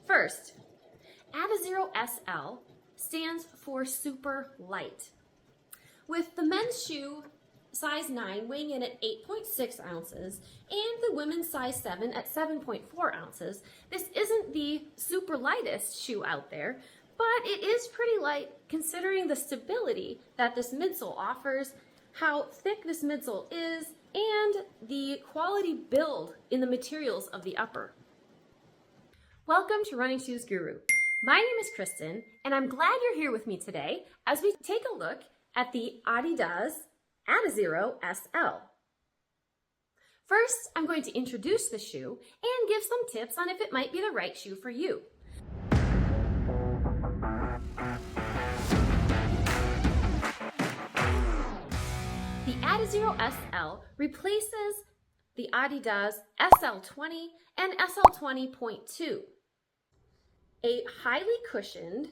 First, Adizero SL stands for super light. With the men's shoe size 9 weighing in at 8.6 ounces and the women's size 7 at 7.4 ounces, this isn't the super lightest shoe out there, but it is pretty light considering the stability that this midsole offers, how thick this midsole is, and the quality build in the materials of the upper. Welcome to Running Shoes Guru. My name is Kristen, and I'm glad you're here with me today as we take a look at the Adidas Adizero SL. First, I'm going to introduce the shoe and give some tips on if it might be the right shoe for you. The Adizero SL replaces the Adidas SL20 and SL20.2, a highly cushioned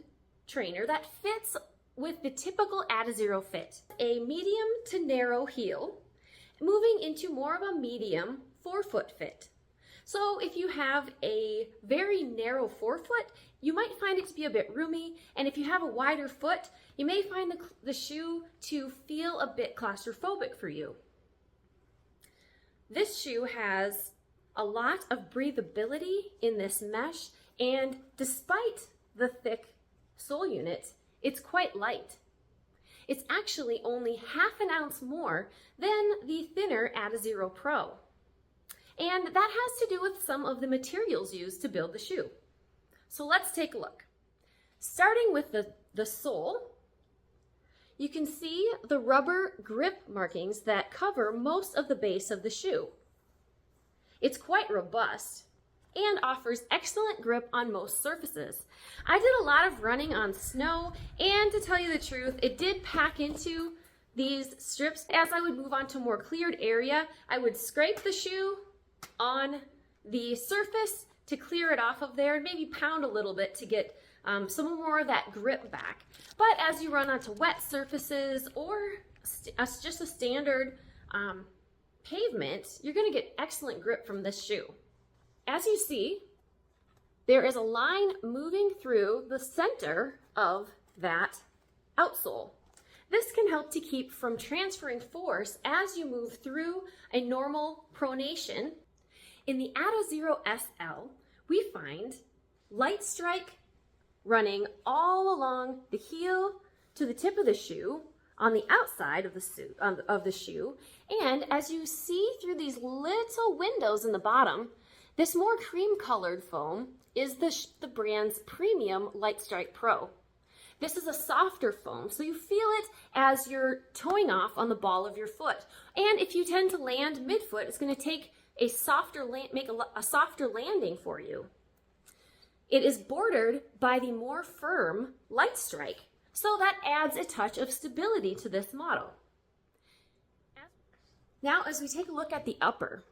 trainer that fits with the typical Adizero fit, a medium to narrow heel, moving into more of a medium forefoot fit. So if you have a very narrow forefoot, you might find it to be a bit roomy, and if you have a wider foot, you may find the shoe to feel a bit claustrophobic for you. This shoe has a lot of breathability in this mesh, and despite the thick sole unit, it's quite light. It's actually only half an ounce more than the thinner Adizero Pro. And that has to do with some of the materials used to build the shoe. So let's take a look. Starting with the sole, you can see the rubber grip markings that cover most of the base of the shoe. It's quite robust and offers excellent grip on most surfaces. I did a lot of running on snow, and to tell you the truth, it did pack into these strips. As I would move on to a more cleared area, I would scrape the shoe on the surface to clear it off of there and maybe pound a little bit to get some more of that grip back. But as you run onto wet surfaces or just a standard pavement, you're gonna get excellent grip from this shoe. As you see, there is a line moving through the center of that outsole. This can help to keep from transferring force as you move through a normal pronation. In the Adizero SL, we find light strike running all along the heel to the tip of the shoe on the outside of the shoe. And as you see through these little windows in the bottom, this more cream-colored foam is the brand's premium Light Strike Pro. This is a softer foam, so you feel it as you're toeing off on the ball of your foot. And if you tend to land midfoot, it's going to take a softer softer landing for you. It is bordered by the more firm Light Strike, so that adds a touch of stability to this model. Now, as we take a look at the upper,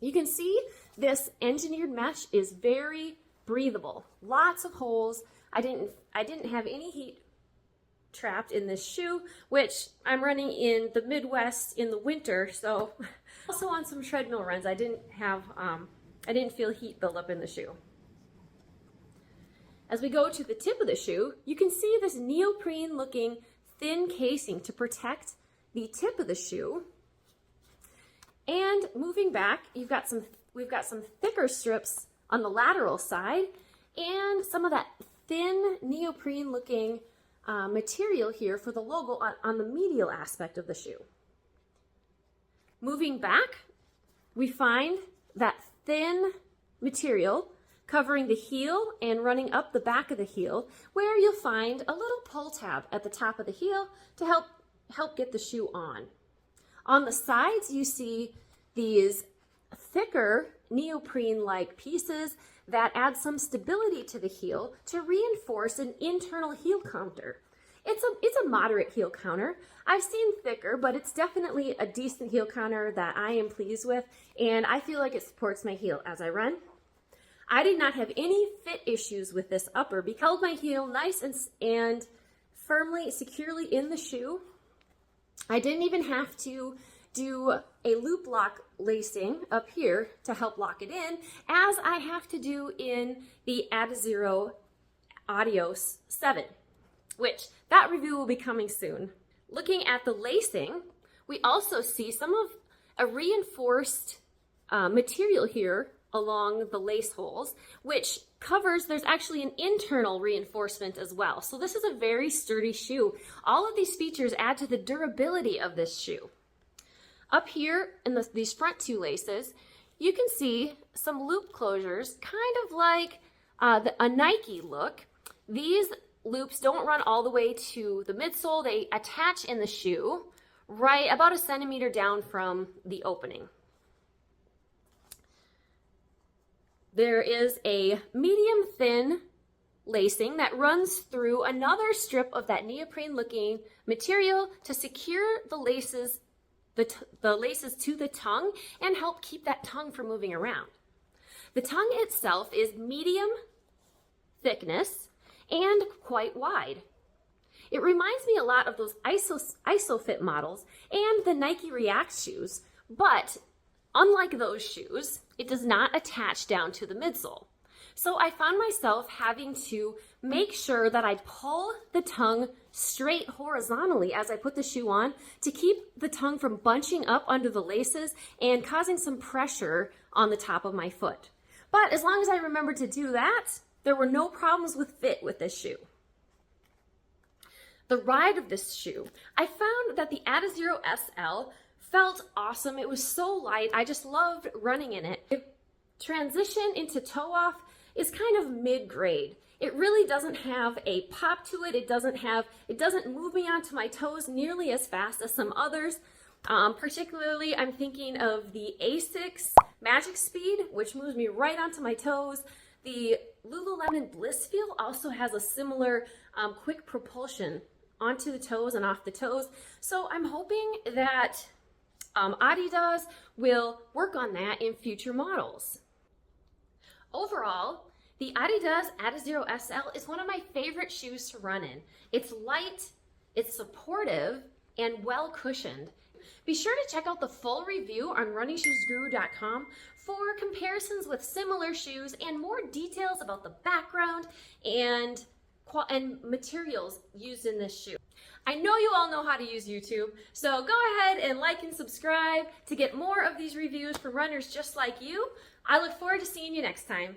you can see this engineered mesh is very breathable. Lots of holes. I didn't have any heat trapped in this shoe, which I'm running in the Midwest in the winter, so also on some treadmill runs, I didn't feel heat build up in the shoe. As we go to the tip of the shoe, you can see this neoprene looking thin casing to protect the tip of the shoe. And moving back, we've got some thicker strips on the lateral side and some of that thin neoprene looking material here for the logo on the medial aspect of the shoe. Moving back, we find that thin material covering the heel and running up the back of the heel, where you'll find a little pull tab at the top of the heel to help get the shoe on. On the sides, you see these thicker neoprene-like pieces that add some stability to the heel to reinforce an internal heel counter. It's a moderate heel counter. I've seen thicker, but it's definitely a decent heel counter that I am pleased with, and I feel like it supports my heel as I run. I did not have any fit issues with this upper because I held my heel nice and firmly, securely in the shoe. I didn't even have to do a loop lock lacing up here to help lock it in, as I have to do in the Adizero Adios 7, which that review will be coming soon. Looking at the lacing, we also see some of a reinforced material here along the lace holes, which covers, there's actually an internal reinforcement as well. So this is a very sturdy shoe. All of these features add to the durability of this shoe. Up here in these front two laces, you can see some loop closures, kind of like a Nike look. These loops don't run all the way to the midsole. They attach in the shoe right about 1 centimeter down from the opening. There is a medium thin lacing that runs through another strip of that neoprene looking material to secure the laces to the tongue and help keep that tongue from moving around. The tongue itself is medium thickness and quite wide. It reminds me a lot of those ISOFIT models and the Nike React shoes, but unlike those shoes, it does not attach down to the midsole. So I found myself having to make sure that I pull the tongue straight horizontally as I put the shoe on to keep the tongue from bunching up under the laces and causing some pressure on the top of my foot. But as long as I remembered to do that, there were no problems with fit with this shoe. The ride of this shoe, I found that the Adizero SL felt awesome. It was so light. I just loved running in it. The transition into toe off is kind of mid-grade. It really doesn't have a pop to it. It doesn't move me onto my toes nearly as fast as some others. Particularly, I'm thinking of the Asics Magic Speed, which moves me right onto my toes. The Lululemon Blissfeel also has a similar quick propulsion onto the toes and off the toes. So I'm hoping that Adidas will work on that in future models. Overall, the Adidas Adizero SL is one of my favorite shoes to run in. It's light, it's supportive, and well cushioned. Be sure to check out the full review on runningshoesguru.com for comparisons with similar shoes and more details about the background and materials used in this shoe. I know you all know how to use YouTube, so go ahead and like and subscribe to get more of these reviews from runners just like you. I look forward to seeing you next time.